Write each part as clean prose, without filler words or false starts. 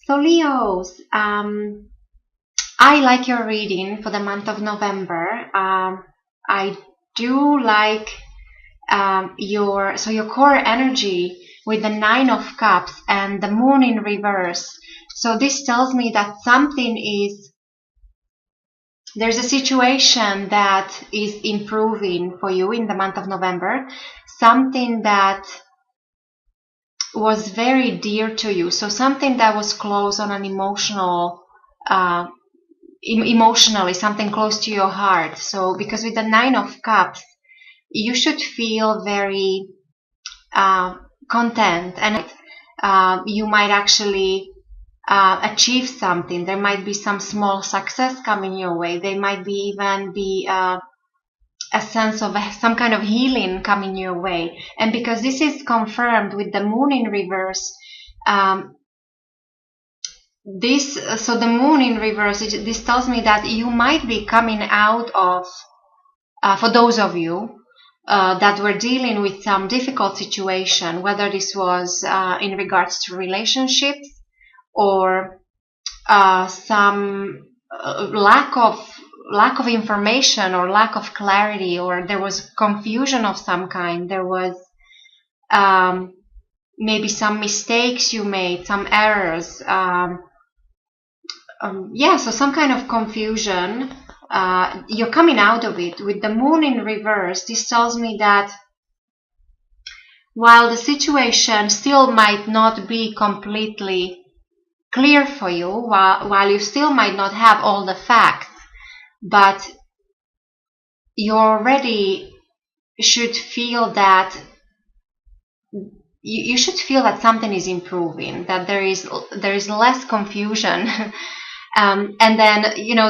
So Leos, I like your reading for the month of November. I do like your core energy with the Nine of Cups and the Moon in reverse. So this tells me that there's a situation that is improving for you in the month of November, something that was very dear to you, so something that was close on an emotionally, something close to your heart. So because with the Nine of Cups, you should feel very content, and you might actually achieve something. There might be some small success coming your way. There might be even be a sense of some kind of healing coming your way. And because this is confirmed with the Moon in reverse, so the Moon in reverse, this tells me that you might be coming out of, for those of you that were dealing with some difficult situation, whether this was in regards to relationships or some lack of information or lack of clarity, or there was confusion of some kind. There was maybe some mistakes you made, some errors. So some kind of confusion. You're coming out of it. With the Moon in reverse, this tells me that while the situation still might not be completely clear for you, while you still might not have all the facts, but you already should feel that you should feel that something is improving, that there is less confusion. And then,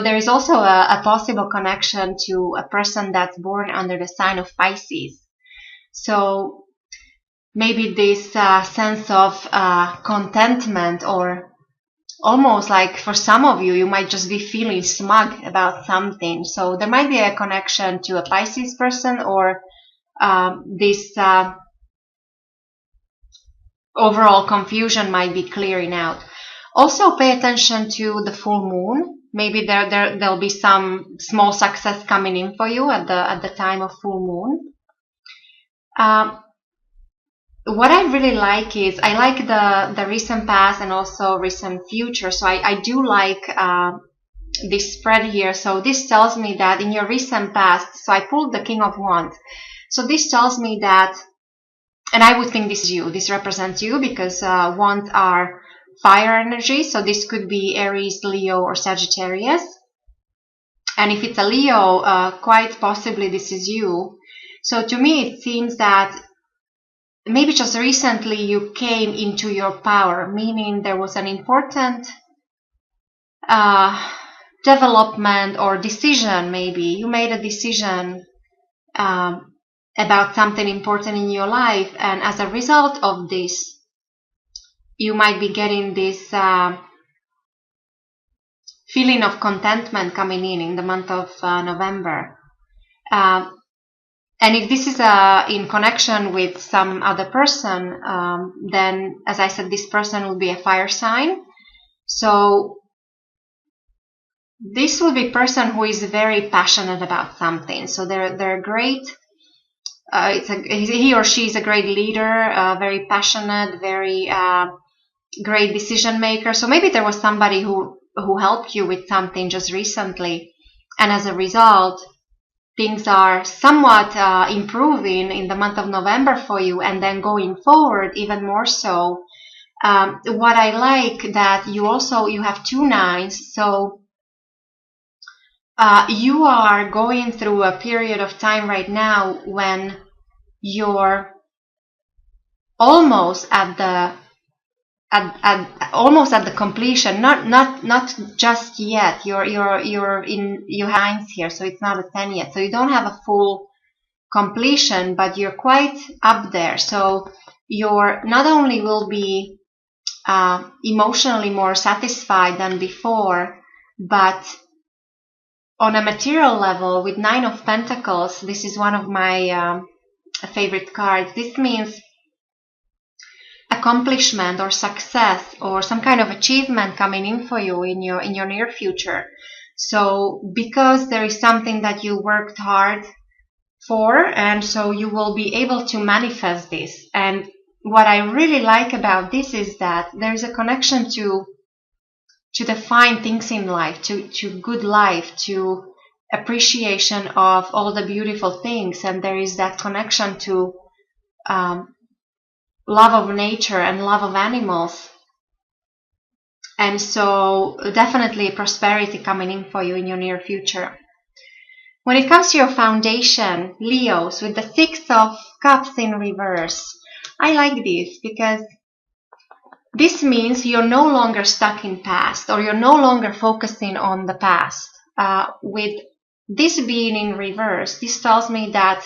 there is also a possible connection to a person that's born under the sign of Pisces. So maybe this sense of contentment, or almost like for some of you, you might just be feeling smug about something. So there might be a connection to a Pisces person, or this overall confusion might be clearing out. Also pay attention to the full moon. Maybe there'll be some small success coming in for you at the time of full moon. What I really like is I like the recent past and also recent future. So I do like this spread here. So this tells me that in your recent past, so I pulled the King of Wands. So this tells me that, and I would think this is you, this represents you, because wands are fire energy. So this could be Aries, Leo, or Sagittarius. And if it's a Leo, quite possibly this is you. So to me, it seems that maybe just recently you came into your power, meaning there was an important development or decision. Maybe you made a decision about something important in your life, and as a result of this, you might be getting this feeling of contentment coming in the month of November. And if this is in connection with some other person, then, as I said, this person will be a fire sign. So this will be a person who is very passionate about something. So they're great. He or she is a great leader, very passionate, very great decision maker. So maybe there was somebody who helped you with something just recently, and as a result, things are somewhat improving in the month of November for you, and then going forward even more so. What I like that you have 2 nines, so you are going through a period of time right now when you're almost at the completion, not just yet. You're in your nines here, so it's not a 10 yet. So you don't have a full completion, but you're quite up there. So you're not only will be emotionally more satisfied than before, but on a material level, with 9 of Pentacles, this is one of my favorite cards. This means accomplishment or success or some kind of achievement coming in for you in your near future. So because there is something that you worked hard for, and so you will be able to manifest this. And what I really like about this is that there is a connection to the fine things in life, to good life, to appreciation of all the beautiful things, and there is that connection to love of nature and love of animals. And so definitely prosperity coming in for you in your near future. When it comes to your foundation, Leos, with the 6 of Cups in reverse, I like this because this means you're no longer stuck in past, or you're no longer focusing on the past. With this being in reverse, this tells me that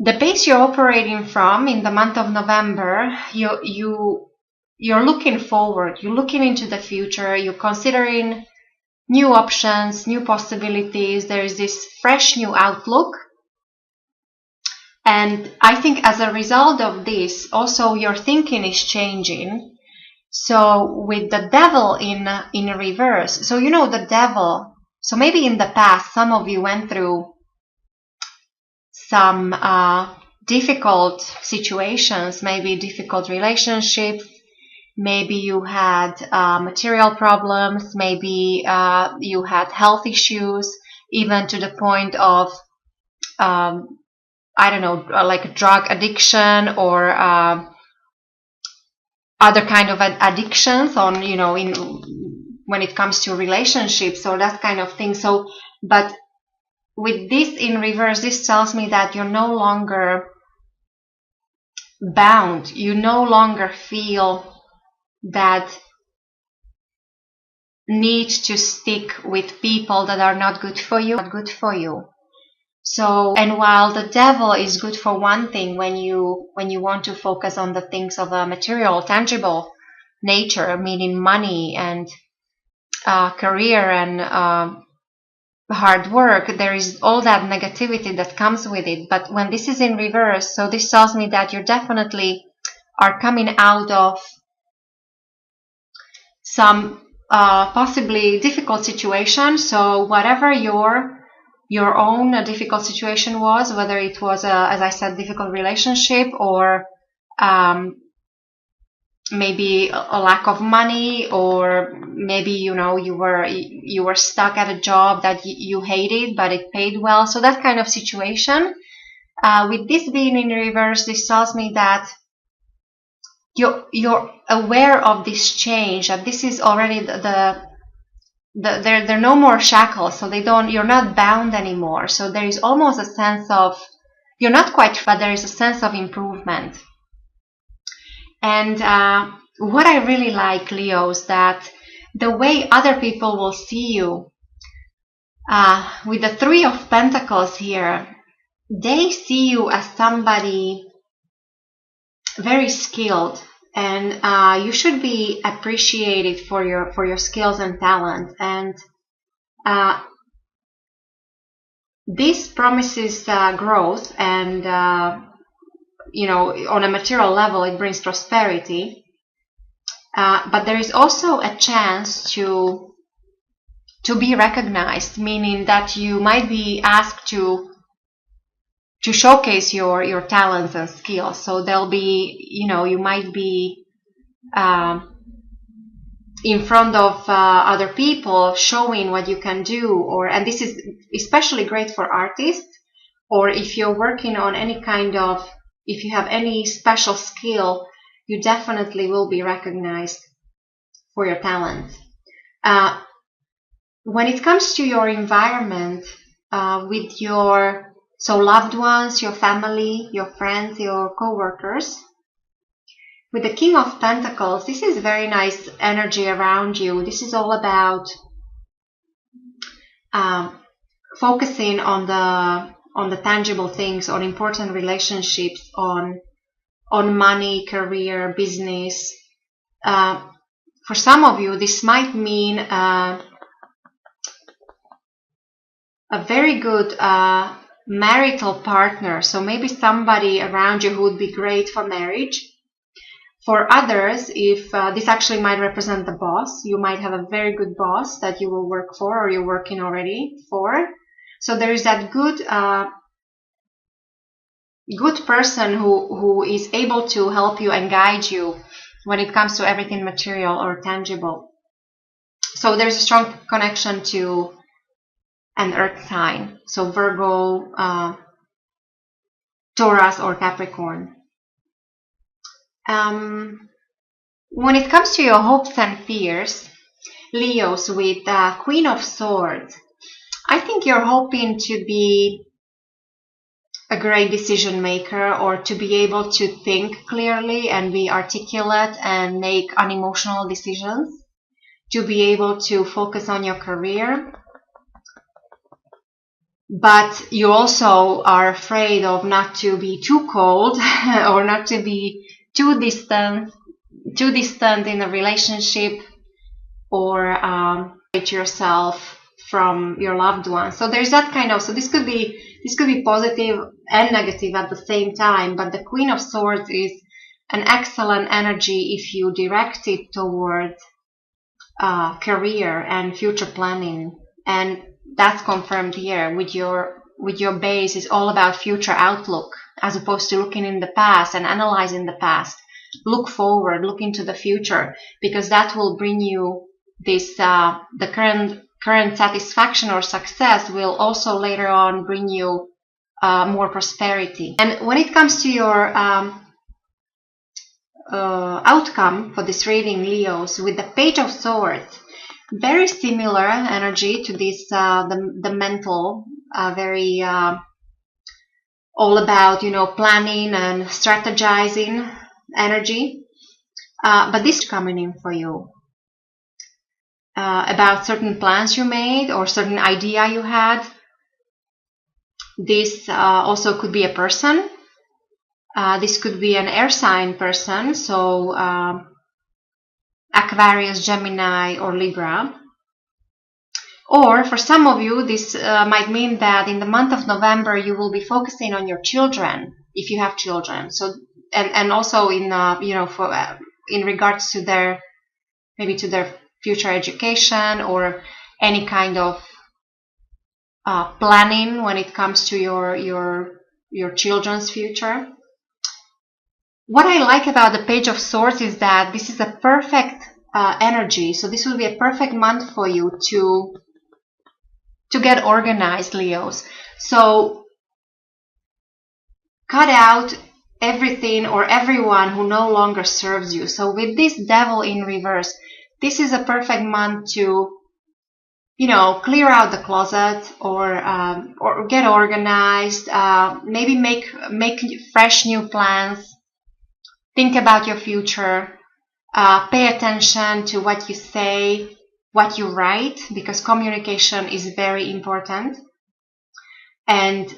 the base you're operating from in the month of November, you're looking forward, you're looking into the future, you're considering new options, new possibilities. There is this fresh new outlook. And I think as a result of this, also your thinking is changing. So with the devil in reverse, so you know the devil, so maybe in the past some of you went through some difficult situations, maybe difficult relationships, maybe you had material problems, maybe you had health issues, even to the point of I don't know, like drug addiction or other kind of addictions on, you know, when it comes to relationships or that kind of thing. So, but with this in reverse, this tells me that you're no longer bound. You no longer feel that need to stick with people that are not good for you. So, and while the devil is good for one thing, when you want to focus on the things of a material, tangible nature, meaning money and career and hard work, there is all that negativity that comes with it. But when this is in reverse, so this tells me that you definitely are coming out of some possibly difficult situation. So whatever your own difficult situation was, whether it was as I said, difficult relationship, or maybe a lack of money, or maybe you were stuck at a job that you hated but it paid well, so that kind of situation. With this being in reverse, this tells me that you're aware of this change, that this is already there are no more shackles, so you're not bound anymore. So there is almost a sense of, you're not quite, but there is a sense of improvement. And what I really like, Leo, is that the way other people will see you, with the 3 of Pentacles here, they see you as somebody very skilled, and you should be appreciated for your skills and talent. And this promises growth, and on a material level it brings prosperity, but there is also a chance to be recognized, meaning that you might be asked to showcase your talents and skills. So there'll be, you might be in front of other people showing what you can do, and this is especially great for artists, or if you're working on any kind of, if you have any special skill, you definitely will be recognized for your talent. When it comes to your environment, with your loved ones, your family, your friends, your co-workers, with the King of Pentacles, this is very nice energy around you. This is all about focusing on the tangible things, on important relationships, on money, career, business. For some of you, this might mean a very good marital partner. So maybe somebody around you who would be great for marriage. For others, if this actually might represent the boss, you might have a very good boss that you will work for or you're working already for. So there is that good person who is able to help you and guide you when it comes to everything material or tangible. So there's a strong connection to an earth sign. So Virgo, Taurus or Capricorn. When it comes to your hopes and fears, Leos with Queen of Swords, I think you're hoping to be a great decision maker or to be able to think clearly and be articulate and make unemotional decisions, to be able to focus on your career. But you also are afraid of not to be too cold or not to be too distant in a relationship or separate yourself from your loved one. So there's that kind of, so this could be positive and negative at the same time, but the Queen of Swords is an excellent energy if you direct it toward career and future planning, and that's confirmed here with your base is all about future outlook as opposed to looking in the past and analyzing the past. Look forward, look into the future, because that will bring you this the current satisfaction or success will also later on bring you more prosperity. And when it comes to your outcome for this reading, Leos, with the Page of Swords, very similar energy to this the mental, very all about planning and strategizing energy, but this is coming in for you about certain plans you made or certain idea you had. This also could be a person. This could be an air sign person, so Aquarius, Gemini, or Libra. Or for some of you, this might mean that in the month of November you will be focusing on your children if you have children. So and also in for in regards to their future education or any kind of planning when it comes to your children's future. What I like about the Page of Swords is that this is a perfect energy. So this will be a perfect month for you to get organized, Leos. So cut out everything or everyone who no longer serves you. So with this Devil in reverse, this is a perfect month to clear out the closet or get organized, maybe make fresh new plans, think about your future, pay attention to what you say, what you write, because communication is very important. And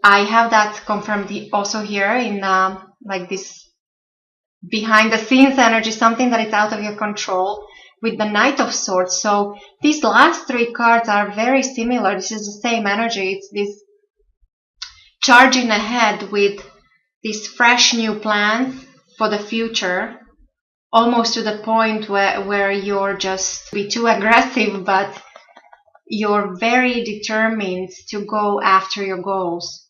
I have that confirmed also here in like this behind the scenes energy, something that is out of your control, with the Knight of Swords. So these last three cards are very similar. This is the same energy. It's this charging ahead with these fresh new plans for the future, almost to the point where you're just be too aggressive, but you're very determined to go after your goals.